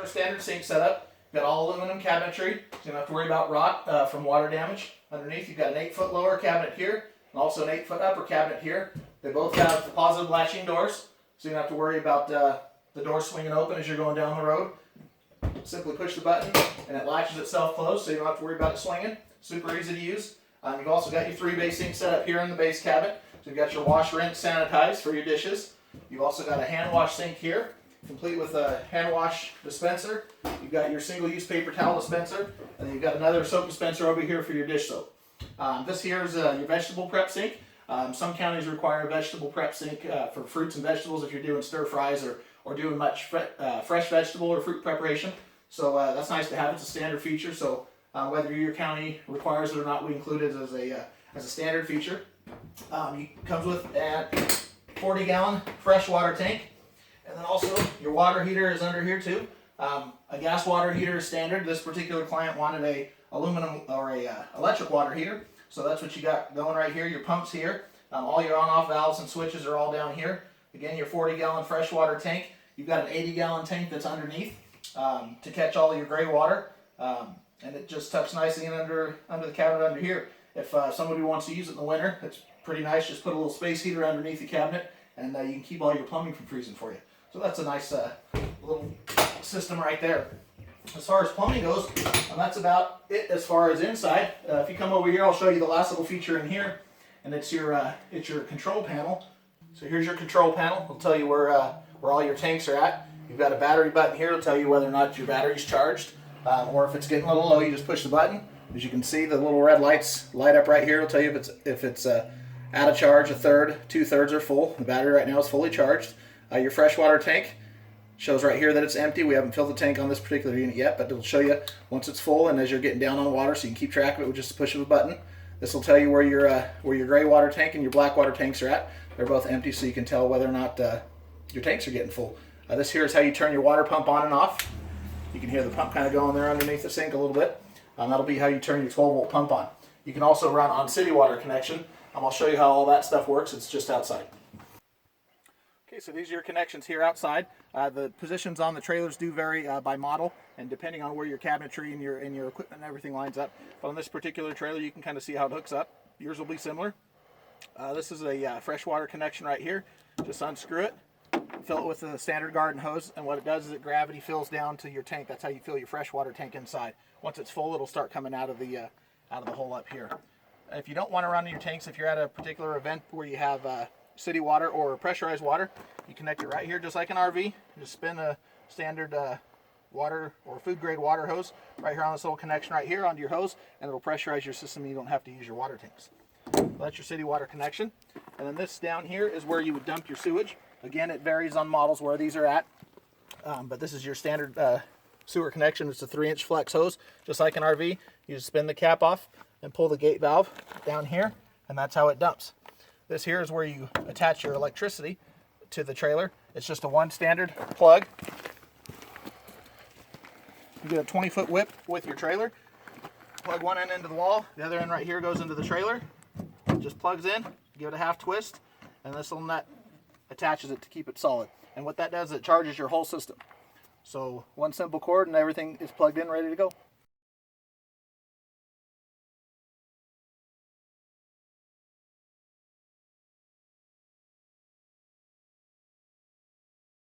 Standard sink setup. You've got all aluminum cabinetry, so you don't have to worry about rot from water damage. Underneath you've got an 8-foot lower cabinet here, and also an 8-foot upper cabinet here. They both have positive latching doors, so you don't have to worry about the door swinging open as you're going down the road. Simply push the button and it latches itself closed, so you don't have to worry about it swinging. Super easy to use. You've also got your 3-bay sink set up here in the base cabinet. So you've got your wash, rinse, sanitize for your dishes. You've also got a hand wash sink here, complete with a hand wash dispenser. You've got your single-use paper towel dispenser, and then you've got another soap dispenser over here for your dish soap. This here is your vegetable prep sink. Some counties require a vegetable prep sink for fruits and vegetables if you're doing stir fries or doing much fresh vegetable or fruit preparation. So that's nice to have. It's a standard feature. So whether your county requires it or not, we include it as a standard feature. It comes with a 40-gallon fresh water tank, and then also your water heater is under here too. A gas water heater is standard. This particular client wanted a aluminum or a electric water heater, so that's what you got going right here. Your pumps here, all your on-off valves and switches are all down here. Again, your 40-gallon fresh water tank. You've got an 80-gallon tank that's underneath to catch all your gray water, and it just tucks nicely in under the cabinet under here. If somebody wants to use it in the winter, it's pretty nice. Just put a little space heater underneath the cabinet, and you can keep all your plumbing from freezing for you. So that's a nice little system right there. As far as plumbing goes, that's about it as far as inside. If you come over here, I'll show you the last little feature in here, and it's your control panel. So here's your control panel. It'll tell you where all your tanks are at. You've got a battery button here. It'll tell you whether or not your battery's charged, or if it's getting a little low, you just push the button. As you can see, the little red lights light up right here. It'll tell you if it's out of charge, a third, 2/3 are full. The battery right now is fully charged. Your freshwater tank shows right here that it's empty. We haven't filled the tank on this particular unit yet, but it'll show you once it's full and as you're getting down on the water, so you can keep track of it with just a push of a button. This will tell you where your gray water tank and your black water tanks are at. They're both empty, so you can tell whether or not your tanks are getting full. This here is how you turn your water pump on and off. You can hear the pump kind of going there underneath the sink a little bit. That'll be how you turn your 12-volt pump on. You can also run on city water connection. I'll show you how all that stuff works. It's just outside. Okay, so these are your connections here outside. The positions on the trailers do vary by model, and depending on where your cabinetry and your equipment and everything lines up. But on this particular trailer, you can kind of see how it hooks up. Yours will be similar. This is a freshwater connection right here. Just unscrew it, fill it with a standard garden hose, and what it does is it gravity fills down to your tank. That's how you fill your freshwater tank inside. Once it's full, it'll start coming out of the hole up here. If you don't want to run your tanks, if you're at a particular event where you have city water or pressurized water, you connect it right here just like an RV. Just spin a standard water or food grade water hose right here on this little connection right here onto your hose, and it'll pressurize your system and you don't have to use your water tanks. So that's your city water connection. And then this down here is where you would dump your sewage. Again, it varies on models where these are at, but this is your standard sewer connection. It's a 3-inch flex hose, just like an RV. You just spin the cap off and pull the gate valve down here, and that's how it dumps. This here is where you attach your electricity to the trailer. It's just a one standard plug. You get a 20-foot whip with your trailer. Plug one end into the wall, the other end right here goes into the trailer. It just plugs in, give it a half twist, and this little nut attaches it to keep it solid. And what that does is it charges your whole system. So one simple cord and everything is plugged in, ready to go.